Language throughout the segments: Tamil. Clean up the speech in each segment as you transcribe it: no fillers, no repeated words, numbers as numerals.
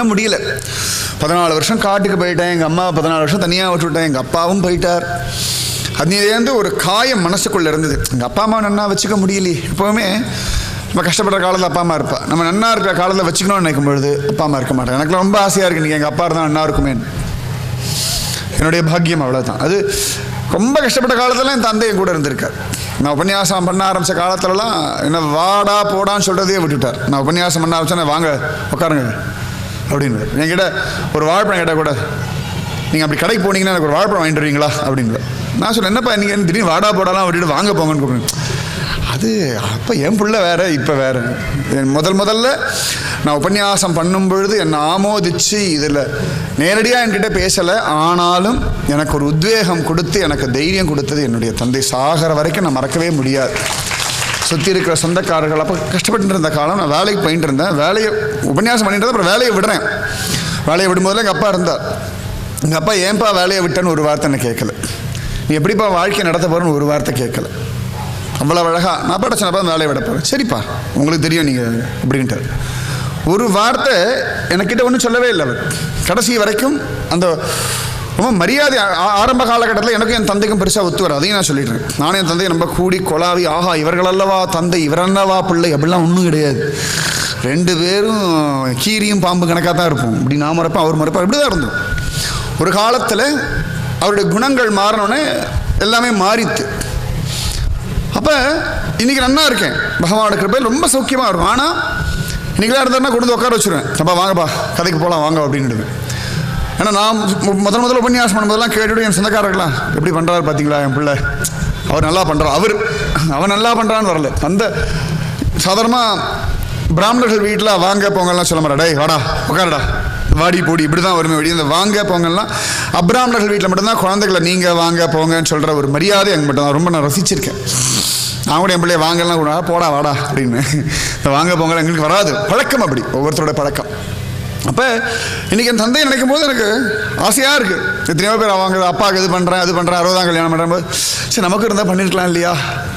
முடியல. 14 வருஷம் காட்டுக்கு போயிட்டேன். எங்கள் அம்மா 14 வருஷம் தனியாக விட்டுவிட்டேன். எங்கள் அப்பாவும் போயிட்டார். அதுலேருந்து ஒரு காயம் மனசுக்குள்ளே இருந்தது. எங்கள் அப்பா அம்மா நன்னா வச்சுக்க முடியலையே. எப்போவுமே நம்ம கஷ்டப்படுற காலத்தில் அப்பா அம்மா இருப்பா. நம்ம நன்னா இருக்கிற காலத்தில் வச்சுக்கணும்னு நினைக்கும் பொழுது அப்பா அம்மா இருக்க மாட்டேன். எனக்கு ரொம்ப ஆசையாக இருக்குது நீங்கள் எங்கள் அப்பா இருந்தால் நன்னா இருக்குமே. என்னுடைய பாக்கியம் அவ்வளோதான். அது ரொம்ப கஷ்டப்பட்ட காலத்தில் என் தந்தை என் கூட இருந்திருக்கார். நான் உபன்யாசம் பண்ண ஆரம்பித்த காலத்துலலாம் என்ன வாடா போடான்னு சொல்கிறதே விட்டுட்டார். நான் உபன்யாசம் பண்ண ஆரம்பித்தேன், வாங்க உட்காருங்க அப்படின்னு. என்கிட்ட ஒரு வாழைப்பழம் கேட்டால் கூட, நீங்கள் அப்படி கடைக்கு போனீங்கன்னா எனக்கு ஒரு வாழைப்பழம் வாங்கிட்டு வருவீங்களா அப்படின்னு. நான் சொன்னேன், என்னப்பா நீங்கள் திடீர்னு வாடா போடாலாம் விட்டுட்டு வாங்க போங்கன்னு கூப்பிடுங்க. அது அப்போ என் பிள்ளை வேறு, இப்போ வேறு. முதல்ல நான் உபன்யாசம் பண்ணும் பொழுது என்னை ஆமோதிச்சு இதில் நேரடியாக என்கிட்ட பேசலை, ஆனாலும் எனக்கு ஒரு உத்வேகம் கொடுத்து எனக்கு தைரியம் கொடுத்தது என்னுடைய தந்தை. சாகிற வரைக்கும் நான் மறக்கவே முடியாது. சுற்றி இருக்கிற சொந்தக்காரர்கள் அப்போ கஷ்டப்பட்டு இருந்த காலம். நான் வேலைக்கு போயிட்டு இருந்தேன். வேலையை உபன்யாசம் பண்ணிட்டு அப்புறம் வேலையை விடுறேன். வேலையை விடும்போதில் எங்கள் அப்பா இருந்தார். எங்கள் அப்பா ஏன்பா வேலையை விட்டேன்னு ஒரு வார்த்தை என்ன கேட்கல. நீ எப்படிப்பா வாழ்க்கையை நடத்த போகிறேன்னு ஒரு வார்த்தை கேட்கல. அவ்வளோ அழகா நான் படிச்சேன்ப்பா வேலையை விட போகிறேன். சரிப்பா உங்களுக்கு தெரியும் நீங்கள் அப்படின்ட்டு ஒரு வார்த்தை எனக்கிட்ட ஒன்றும் சொல்லவே இல்லை. அவர் கடைசி வரைக்கும் அந்த ரொம்ப மரியாதை. ஆரம்ப காலகட்டத்தில் எனக்கும் என் தந்தைக்கும் பெருசாக ஒத்து வரும். அதையும் நான் சொல்லிடுறேன். நானும் என் தந்தையை நம்ம கூடி கொலாவி, ஆஹா இவர்கள் அல்லவா தந்தை, இவரல்லவா பிள்ளை, அப்படிலாம் ஒன்றும் கிடையாது. 2 பேரும் கீரியும் பாம்பு கணக்காக தான் இருப்போம். இப்படி நான் மறப்பேன், அவர் மறப்பேன், இப்படி தான் இருந்தோம். ஒரு காலத்தில் அவருடைய குணங்கள் மாறினோடனே எல்லாமே மாறித்து. அப்போ இன்றைக்கி நன்னா இருக்கேன். பகவானோட கிருபையில் ரொம்ப சௌக்கியமாக இருக்கும். ஆனால் இன்றைக்கெல்லாம் இருந்தாருன்னா கொண்டு வந்து உட்கார வச்சுருவேன். அப்பா வாங்கப்பா கதைக்கு போகலாம் வாங்க அப்படின்னுடுவேன். ஏன்னா நான் முதல்ல உபன்யாசம் பண்ணும்போதெல்லாம் கேட்டுவிட்டு என் சொந்தக்காரர்களாம் எப்படி பண்ணுறாரு பார்த்தீங்களா என் பிள்ளை, அவர் நல்லா பண்ணுறான், அவன் நல்லா பண்ணுறான்னு வரல. அந்த சாதாரணமாக பிராமணர்கள் வீட்டில் வாங்க பொங்கல்லாம் சொல்ல மாட்டா, டேய் வாடா உட்காரடா வாடி போடி இப்படி தான் வருமே வெளியே. இந்த வாங்க பொங்கல்லாம் அப்ராமணர்கள் வீட்டில் மட்டும்தான் குழந்தைகளை நீங்கள் வாங்க போங்கன்னு சொல்கிற ஒரு மரியாதை எங்கள் மட்டும் தான். ரொம்ப நான் ரசிச்சிருக்கேன். நான் கூட என் பிள்ளைய வாங்கலாம் கூட போடா வாடா அப்படின்னு. இந்த வாங்க பொங்கல் எங்களுக்கு வராது, பழக்கம் அப்படி, ஒவ்வொருத்தரோட பழக்கம். அப்போ இன்றைக்கி என் தந்தையை நினைக்கும் போது எனக்கு ஆசையாக இருக்குது. எத்தனையோ பேர் அவங்க அப்பாவுக்கு இது பண்ணுறேன் அது பண்ணுறேன் 60ஆம் கல்யாணம் பண்ணுறேன். சரி நமக்கு இருந்தால் பண்ணியிருக்கலாம் இல்லையா,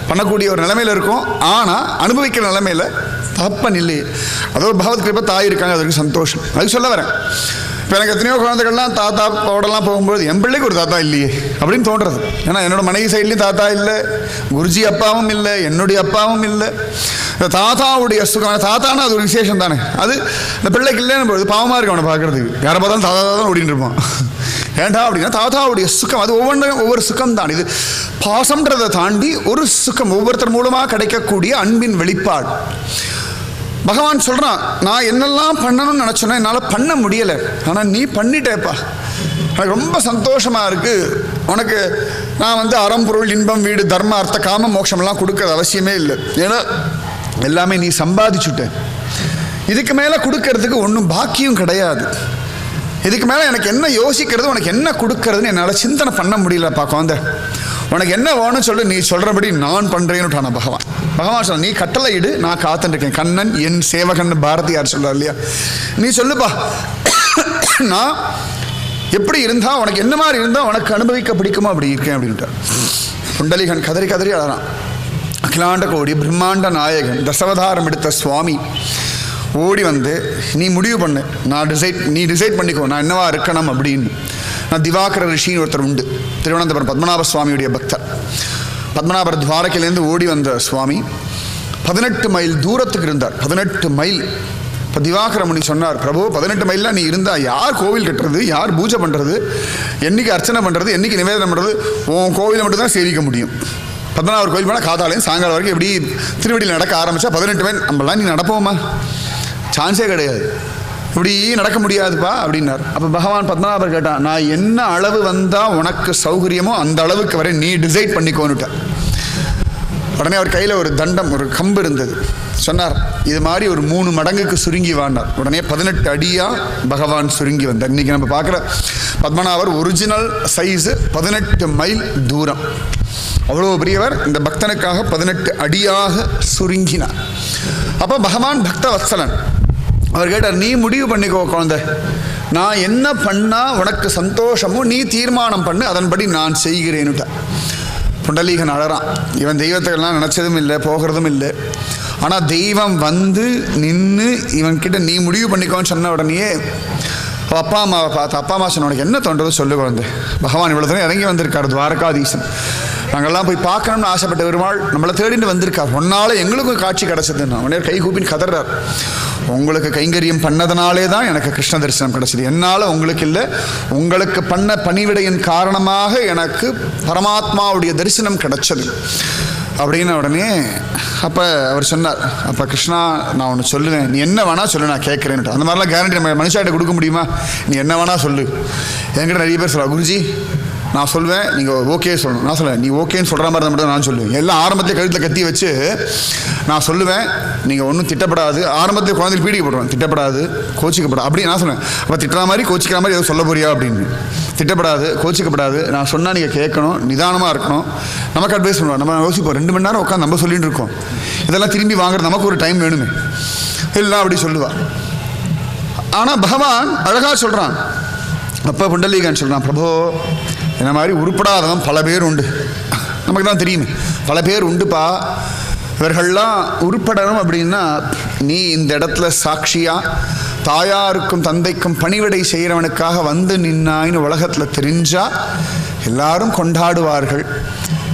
பண்ணக்கூடிய ஒரு நிலைமையில் இருக்கும். ஆனால் அனுபவிக்கிற நிலைமையில் தப்பன் இல்லையே. அதோ ஒரு பகவத் கிருபை தாய் இருக்காங்க, அதுக்கு சந்தோஷம். அதுக்கு சொல்ல வரேன். இப்போ எனக்கு எத்தனையோ குழந்தைகள்லாம் தாத்தாவோடலாம் போகும்போது என் பிள்ளைக்கு ஒரு தாத்தா இல்லையே அப்படின்னு தோன்றது. ஏன்னா என்னோட மனைவி சைட்லேயும் தாத்தா இல்லை, குருஜி அப்பாவும் இல்லை, என்னுடைய அப்பாவும் இல்லை. இந்த தாத்தாவுடைய சுகம், தாத்தானா அது ஒரு விசேஷம் தானே. அது இந்த பிள்ளைக்கு இல்லைன்னு போது பாவமாக இருக்கு அவனை பார்க்குறதுக்கு. யாரை பார்த்தாலும் தாத்தா தான் ஓடிட்டு இருப்பான். ஏண்டா அப்படின்னா தாத்தாவுடைய சுகம் அது ஒவ்வொரு சுகம் தான். இது பாசம்ன்றதை தாண்டி ஒரு சுகம், ஒவ்வொருத்தர் மூலமாக கிடைக்கக்கூடிய அன்பின் வெளிப்பாடு. பகவான் சொல்கிறான், நான் என்னெல்லாம் பண்ணணும்னு நினச்சோன்னா என்னால் பண்ண முடியலை, ஆனால் நீ பண்ணிட்டேப்பா, எனக்கு ரொம்ப சந்தோஷமாக இருக்குது. உனக்கு நான் அறம் பொருள் இன்பம் வீடு தர்ம அர்த்த காம மோட்சம்லாம் கொடுக்கறது அவசியமே இல்லை. ஏன்னா எல்லாமே நீ சம்பாதிச்சுட்டேன். இதுக்கு மேலே கொடுக்கறதுக்கு ஒன்றும் பாக்கியம் கிடையாது. இதுக்கு மேலே எனக்கு என்ன யோசிக்கிறது, உனக்கு என்ன கொடுக்கறதுன்னு என்னால் சிந்தனை பண்ண முடியலப்பா. குழந்தை உனக்கு என்ன வேணும்னு சொல்லி நீ சொல்கிறபடி நான் பண்ணுறேன்னு பகவான் சொல்ல, நீ கட்டளை இடு, நான் காத்துருக்கேன். கண்ணன் என் சேவகன் பாரதியார் சொல்கிறார் இல்லையா, நீ சொல்லுப்பா நான் எப்படி இருந்தால் உனக்கு என்ன மாதிரி இருந்தால் உனக்கு அனுபவிக்க பிடிக்குமோ அப்படி இருக்கேன் அப்படின்ட்டார். புண்டலிகன் கதறி கதறி அழறான். அகிலாண்ட கோடி பிரம்மாண்ட நாயகன் தசவதாரம் எடுத்த சுவாமி ஓடி வந்து, நீ முடிவு பண்ணு, நீ டிசைட் பண்ணிக்கோ நான் என்னவா இருக்கணும் அப்படின்னு. நான் திவாகர ரிஷின்னு ஒருத்தர் உண்டு, திருவனந்தபுரம் பத்மநாப சுவாமியுடைய பக்தர். பத்மநாபர துவாரகையிலேருந்து ஓடி வந்த சுவாமி 18 மைல் தூரத்துக்கு இருந்தார். 18 மைல். இப்போ திவாகர முனி சொன்னார், பிரபு 18 மைல்லாம் நீ இருந்தால் யார் கோவில் கட்டுறது, யார் பூஜை பண்ணுறது, என்றைக்கு அர்ச்சனை பண்ணுறது, என்றைக்கு நிவேதனம் பண்ணுறது, உன் கோவிலை மட்டும்தான் சேவிக்க முடியும். பத்மநாபர் கோவில் போனால் காத்தாலையும் சாயங்காலம் வரைக்கும் எப்படி திருவடியில் நடக்க ஆரம்பித்தா 18 மைல் நம்மளாம் நீ நடப்போமா, சான்ஸே கிடையாது, இப்படி நடக்க முடியாதுப்பா அப்படின்னார். அப்போ பகவான் பத்மநாபர் கேட்டான், நான் என்ன அளவு வந்தால் உனக்கு சௌகரியமோ அந்த அளவுக்கு வரை நீ டிசைட் பண்ணிக்கோன்னுட்டார். உடனே அவர் கையில் ஒரு தண்டம், ஒரு கம்பு இருந்தது. சொன்னார், இது மாதிரி ஒரு 3 மடங்குக்கு சுருங்கி வாண்டார். உடனே 18 அடியாக பகவான் சுருங்கி வந்தார். இன்றைக்கி நம்ம பார்க்குற பத்மநாபர் ஒரிஜினல் சைஸு 18 மைல் தூரம். அவ்வளோ பெரியவர். இந்த பக்தனுக்காக 18 அடியாக சுருங்கினார். அப்போ பகவான் பக்த வத்சலன். அவர் கேட்டார், நீ முடிவு பண்ணிக்கோ குழந்தை, நான் என்ன பண்ணால் உனக்கு சந்தோஷமோ நீ தீர்மானம் பண்ணு, அதன்படி நான் செய்கிறேன்னுட்டார். புண்டலீகன் அழறான். இவன் தெய்வத்தைலாம் நினச்சதும் இல்லை, போகிறதும் இல்லை. ஆனால் தெய்வம் வந்து நின்று இவன்கிட்ட நீ முடிவு பண்ணிக்கோன்னு சொன்ன உடனேயே அப்பா அம்மாவை பார்த்து அப்பா அம்மா சொன்ன உனக்கு என்ன தோன்றது சொல்லு குழந்தை. பகவான் இவ்வளோ தூரம் இறங்கி வந்திருக்கார், துவாரகாதீசன். நாங்கள்லாம் போய் பார்க்கணும்னு ஆசைப்பட்ட பெருமாள் நம்மளை தேடிட்டு வந்திருக்கார். ஒன்னால் எங்களுக்கும் காட்சி கிடச்சதுன்னு உடனே கை கூப்பின்னு கதறார். உங்களுக்கு கைங்கரியம் பண்ணதுனாலே தான் எனக்கு கிருஷ்ண தரிசனம் கிடச்சிது, என்னால் உங்களுக்கு இல்லை. உங்களுக்கு பண்ண பணிவிடையின் காரணமாக எனக்கு பரமாத்மாவுடைய தரிசனம் கிடச்சது அப்படின்னு உடனே அப்போ அவர் சொன்னார், அப்போ கிருஷ்ணா நான் ஒன்று சொல்லுவேன், நீ என்ன வேணால் சொல்லு, நான் கேட்குறேன்ட்டு. அந்த மாதிரிலாம் கேரண்டி நம்ம மனுஷாட்ட கொடுக்க முடியுமா? நீ என்ன வேணால் சொல்லு. என்கிட்ட நிறைய பேர் சொல்லுவா, குருஜி நான் சொல்வேன் நீங்கள் ஓகே சொல்லணும். நான் சொல்லுவேன் நீ ஓகேன்னு சொல்கிற மாதிரி தான் மட்டும் நான் சொல்லுவேன். எல்லாம் ஆரம்பத்தில் கழுத்தில் கத்தி வச்சு நான் சொல்லுவேன், நீங்கள் ஒன்றும் திட்டப்படாது. ஆரம்பத்தில் குழந்தைக்கு பீடிக்க போடுவேன், திட்டப்படாது கோச்சிக்கப்படாது அப்படி நான் சொல்லுவேன். அப்போ திட்டுற மாதிரி கோச்சிக்கிற மாதிரி எதுவும் சொல்ல போறியா அப்படின்னு. திட்டப்படாது, கோச்சிக்கப்படாது, நான் சொன்னால் நீங்கள் கேட்கணும், நிதானமாக இருக்கணும். நமக்கு அட்வைஸ் பண்ணுவோம், நம்ம யோசிப்போம் 2 மணி நேரம் உட்காந்து நம்ம சொல்லிட்டு இருக்கோம், இதெல்லாம் திரும்பி வாங்குறது நமக்கு ஒரு டைம் வேணுமே, எல்லாம் அப்படி சொல்லுவா. ஆனால் பகவான் அழகாக சொல்கிறான். அப்போ புண்டலீகன் சொல்கிறான், பிரபோ என்ன மாதிரி உருப்படாதவன் பல பேர் உண்டு, நமக்கு தான் தெரியுமே பல பேர் உண்டுப்பா. இவர்கள்லாம் உருப்படணும் அப்படின்னா நீ இந்த இடத்துல சாட்சியா தாயாருக்கும் தந்தைக்கும் பணிவிடை செய்கிறவனுக்காக வந்து நின்னாயின்னு உலகத்தில் தெரிஞ்சா எல்லாரும் கொண்டாடுவார்கள்,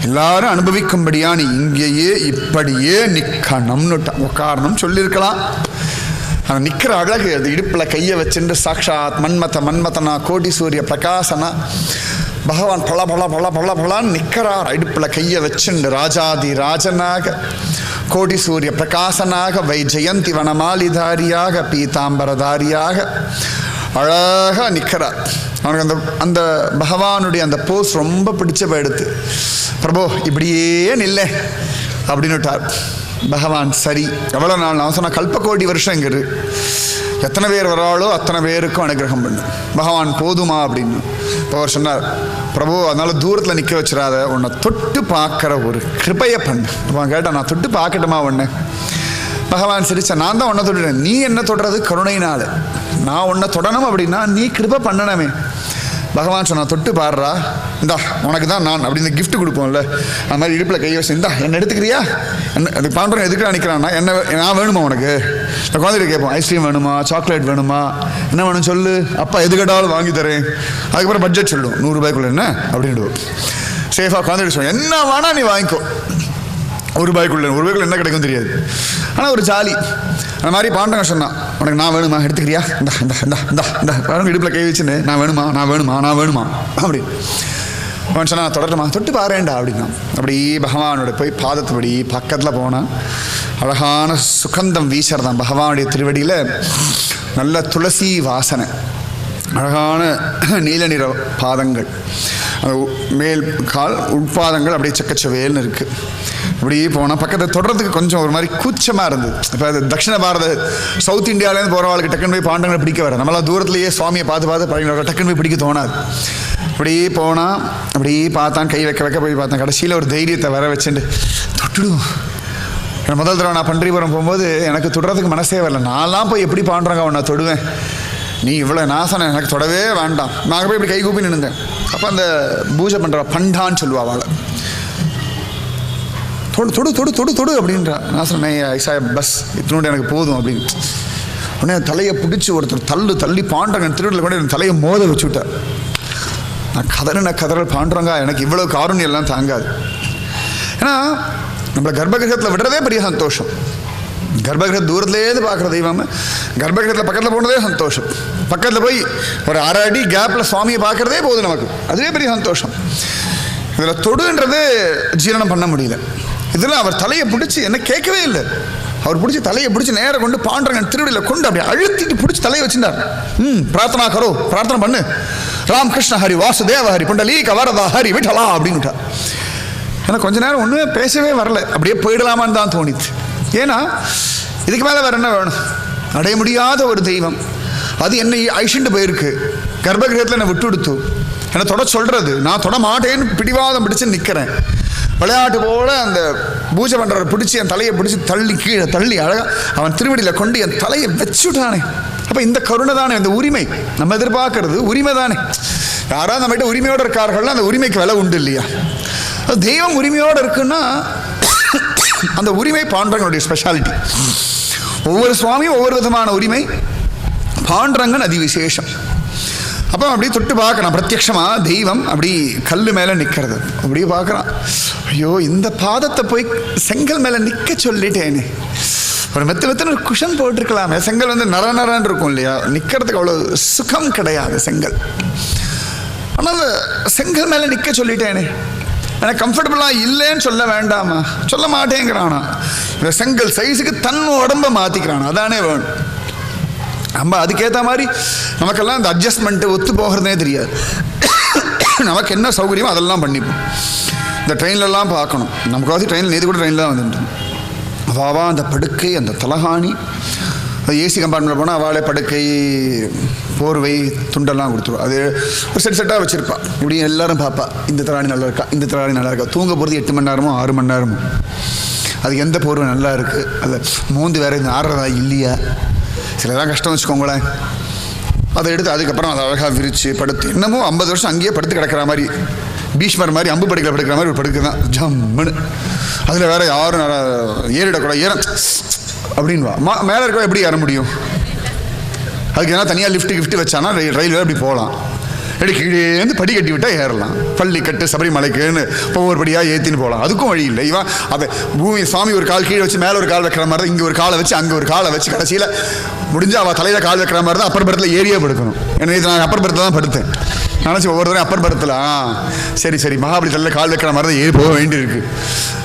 எல்லாரும் அனுபவிக்கும்படியா நீ இங்கேயே இப்படியே நிற்கணும்னு உட்காரணும் சொல்லியிருக்கலாம். அவன் நிற்கிற அழகு, அது இடுப்பில் கையை வச்சுட்டு சாக்ஷாத் மன்மதனா கோடி சூரிய பிரகாசனா பகவான் பல பல பல பல பலான்னு நிற்கிறார். இடுப்பில் கையை வச்சுண்டு ராஜாதி ராஜனாக கோடி சூரிய பிரகாசனாக வைஜெயந்தி வனமாலிதாரியாக பீதாம்பரதாரியாக அழகாக நிற்கிறார். அவனுக்கு அந்த அந்த பகவானுடைய அந்த போஸ் ரொம்ப பிடிச்ச போயிடுத்து. பிரபு இப்படியே நில்லை அப்படின்னுட்டார் பகவான். சரி எவ்வளோ நாள் நான் சொன்ன கல்பகோடி வருஷம் இங்கே எத்தனை பேர் வராளோ அத்தனை பேருக்கும் அனுகிரகம் பண்ணு பகவான் போதுமா அப்படின்னு. இப்போ அவர் சொன்னார், பிரபு அதனால தூரத்தில் நிற்க வச்சிடாத, உன்னை தொட்டு பார்க்குற ஒரு கிருபையை பண்ணு. அவன் கேட்டான், நான் தொட்டு பார்க்கட்டுமா ஒன்று? பகவான் சிரிச்சா, நான் தான் உன்னை தொட்டுட்டேன், நீ என்ன தொடுறது கருணையினால, நான் உன்னை தொடணும் அப்படின்னா நீ கிருபை பண்ணணுமே. பகவான் சொன்னா, தொட்டு பாடுறா, இந்தா உனக்கு தான் நான் அப்படின்னு கிஃப்ட் கொடுப்போம்ல, அந்த மாதிரி இடுப்பில் கையை வச்சு இந்தா என்ன எடுத்துக்கிறியா, என்ன அதுக்கு பாண்டவன் எதுக்கு நினைக்கிறான்னா என்ன நான் வேணுமா உனக்கு? இந்த குழந்தைகிட்ட கேட்போம், ஐஸ்கிரீம் வேணுமா, சாக்லேட் வேணுமா, என்ன வேணும் சொல்லு, அப்பா எது கேட்டாலும் வாங்கி தரேன். அதுக்கப்புறம் பட்ஜெட் சொல்லுவோம், 100 ரூபாய்க்குள்ள என்ன அப்படின்டுவோம். சேஃபாக குழந்தைகிட்ட சொல்லுவோம், என்ன வேணா நீ வாங்கிக்கோ, 1 ரூபாய்க்குள்ள என்ன கிடைக்கும் தெரியாது, ஆனால் ஒரு ஜாலி. அந்த மாதிரி பாண்டங்க சொன்னான், உனக்கு நான் வேணுமா எடுத்துக்கிறியா, இந்தா இந்தா இந்தா இந்தா இந்தா பாருங்க இடுப்பில் கை வச்சுன்னு நான் வேணுமா நான் வேணுமா நான் வேணுமா அப்படி அவன் சொன்னா, நான் தொடரட்டுமா, தொட்டு பாருண்டா அப்படின்னா. அப்படி பகவானோட போய் பாதத்துபடி பக்கத்தில் போனான். அழகான சுகந்தம் வீசறதான் பகவானுடைய திருவடியில், நல்ல துளசி வாசனை, அழகான நீல நிற பாதங்கள், அந்த மேல் கால் உட்பாதங்கள் அப்படியே சக்கச்சவேல்னு இருக்குது. இப்படியே போனால் பக்கத்தில் தொடர்றதுக்கு கொஞ்சம் ஒரு மாதிரி கூச்சமாக இருந்தது. இப்போ அது தட்சிண பாரத சவுத் இந்தியாவிலேருந்து போகிறவங்களுக்கு டக்குன்னு போய் பாண்டங்களை பிடிக்க வர, நம்மளாம் தூரத்துலேயே சுவாமியை பார்த்து பழகினவங்க டக்குன்னு போய் பிடிக்க தோணாது. அப்படியே போனால் அப்படியே பார்த்தான், கை வைக்க போய் பார்த்தான். கடைசியில் ஒரு தைரியத்தை வர வச்சுட்டு தொட்டுடுவோம். முதல் தடவை நான் பன்றிபுரம் போகும்போது எனக்கு தொடுறதுக்கு மனசே வரல. நான்லாம் போய் எப்படி பாண்டுறாங்க அவனை தொடுவேன், நீ இவ்வளோ நாசனை எனக்கு தொடவே வேண்டாம். நாங்கள் போய் இப்படி கை கூப்பி நின்றுந்தேன். அப்போ அந்த பூஜை பண்ணுற பண்டான்னு சொல்லுவா அவளை, தொடு தொடு தொடு தொடு தொடு அப்படின்றா. நான் சொன்னேன், ஐசா பஸ் இத்தனோடு எனக்கு போதும் அப்படின்னு. உடனே தலையை பிடிச்சி ஒருத்தர் தள்ளி பாண்டங்க திருவிழில் கூட என் தலையை மோத வச்சு விட்டார். நான் கதறல் பாண்டுறங்க, எனக்கு இவ்வளோ காரணியம் எல்லாம் தாங்காது. ஏன்னா நம்மளை கர்ப்பகிரகத்தில் விடுறதே பெரிய சந்தோஷம். கர்ப்பகிரக தூரத்துலேருந்து பார்க்குற தெய்வம், கர்ப்பகிரகத்தில் பக்கத்தில் போனதே சந்தோஷம். பக்கத்தில் போய் ஒரு 1/2 அடி கேப்பில் சுவாமியை பார்க்குறதே போதும் நமக்கு, அதுவே பெரிய சந்தோஷம். இதில் தொடுன்றது ஜீரணம் பண்ண முடியல. இதில் அவர் தலையை பிடிச்சி என்ன கேட்கவே இல்லை, அவர் பிடிச்சி தலையை பிடிச்சி நேரம் கொண்டு பாண்டரங்கன் திருவடியில் கொண்டு அப்படி அழுத்திட்டு பிடிச்சி தலையை வச்சுட்டார். பிரார்த்தனா கரோ, பிரார்த்தனை பண்ணு, ராம் கிருஷ்ண ஹரி வாசுதேவ ஹரி புண்டலீக வரதா ஹரி விட்டலா அப்படின்னுட்டார். ஏன்னா கொஞ்ச நேரம் ஒன்றுமே பேசவே வரல, அப்படியே போயிடலாமான்னு தான் தோணிச்சு. ஏன்னா இதுக்கு மேலே வேற என்ன வேணும், அடைய முடியாத ஒரு தெய்வம், அது என்னை அழிச்சுட்டு போயிருக்கு, கர்ப்பகிரகத்தில் என்னை விட்டு கொடுத்து என்னை தொட சொல்கிறது, நான் தொட மாட்டேன்னு பிடிவாதம் பிடிச்சு நிற்கிறேன். விளையாட்டு போல அந்த பூஜை பண்ணுறவரை பிடிச்சி என் தலையை பிடிச்சி தள்ளி கீழே தள்ளி அழகாக அவன் திருவடியில் கொண்டு என் தலையை வச்சுட்டானே. அப்போ இந்த கருணை தானே, இந்த உரிமை நம்ம எதிர்பார்க்கறது உரிமை தானே. யாராவது நம்மகிட்ட உரிமையோடு இருக்கார்கள்னா அந்த உரிமைக்கு விலை உண்டு இல்லையா? தெய்வம் உரிமையோடு இருக்குன்னா அந்த உரிமை பாண்டரங்கனுடைய ஸ்பெஷாலிட்டி. ஒவ்வொரு சுவாமியும் ஒவ்வொரு விதமான உரிமை, பாண்டரங்கன் அதிவிசேஷம். அப்போ அப்படியே தொட்டு பார்க்கறான், பிரத்யக்ஷமாக தெய்வம் அப்படி கல் மேலே நிற்கிறது. அப்படியே பார்க்குறான், ஐயோ இந்த பாதத்தை போய் செங்கல் மேலே நிற்க சொல்லிட்டேனே, ஒரு மெத்தன ஒரு குஷன் போட்டிருக்கலாமே. செங்கல் வந்து நரன்னு இருக்கும் இல்லையா, நிற்கிறதுக்கு அவ்வளோ சுகம் கிடையாது செங்கல். ஆனால் செங்கல் மேலே நிற்க சொல்லிட்டேனே, எனக்கு கம்ஃபர்டபுளாக இல்லைன்னு சொல்ல வேண்டாமா, சொல்ல மாட்டேங்கிறானா. இந்த செங்கல் சைஸுக்கு தன் உடம்பை மாற்றிக்கிறானா, அதானே வேணும். நம்ம அதுக்கேற்ற மாதிரி நமக்கெல்லாம் இந்த அட்ஜஸ்ட்மெண்ட்டு ஒத்து போகிறதுனே தெரியாது. நமக்கு என்ன சௌகரியமோ அதெல்லாம் பண்ணிப்போம். இந்த ட்ரெயின்லலாம் பார்க்கணும், நமக்கு ட்ரெயினில் நேற்று கூட ட்ரெயினில் தான் வந்துட்டு அவாவா அந்த படுக்கை, அந்த தலகாணி, அது ஏசி கம்பார்ட்மெண்ட்டில் போனால் அவளே படுக்கை, போர்வை, துண்டெல்லாம் கொடுத்துருவா. அது ஒரு செட்டாக வச்சுருப்பா. இப்படி எல்லோரும் பார்ப்பா, இந்த தலாணி நல்லா இருக்கா, இந்த தலாணி நல்லா இருக்கா. தூங்க போகிறது 8 மணி நேரமோ 6 மணி நேரமோ, அதுக்கு எந்த போர்வை நல்லா இருக்குது, அது மூந்து வேறு இந்த ஆடுறதா இல்லையா, சிலதான் கஷ்டம் வச்சுக்கோங்களேன். அதை எடுத்து அதுக்கப்புறம் அதை அழகாக விரித்து படுத்து, என்னமோ 50 வருஷம் அங்கேயே படுத்து கிடக்கிற மாதிரி, பீஷ்மர் மாதிரி அம்பு படுக்கிற படுக்கிற மாதிரி ஒரு படுக்கை தான் ஜம்முன்னு. அதில் வேறு யாரும் ஏறிடக்கூடாது, அப்படின்வா. மேலே இருக்க எப்படி ஏற முடியும், அதுக்கு ஏன்னா தனியாக லிஃப்ட்டு வச்சானா ரயில்வே அப்படி போகலாம். கீழேந்து படி கட்டி விட்டால் ஏறலாம். பள்ளிக்கட்டு சபரிமலைக்குன்னு ஒவ்வொரு படியாக ஏற்றின்னு போகலாம், அதுக்கும் வழி இல்லை. இவன் அதை பூமி சாமி ஒரு கால் கீழே வச்சு மேலே ஒரு கால் வைக்கிற மாதிரி தான், இங்கே ஒரு காலை வச்சு அங்கே ஒரு காலை வச்சு கடைசியில் முடிஞ்சு அவள் தலையில் கால் வைக்கிற மாதிரி தான் அப்பர் பரத்தில் ஏரியா படுக்கணும். ஏன்னா இது நான் அப்பர் பரத்தில் தான் படுத்தேன், நினச்சி ஒவ்வொரு தடவை அப்பர் பரத்தில் சரி மகாபலி தலையில் கால் வைக்கிற மாதிரி தான் ஏறி போக வேண்டியிருக்கு.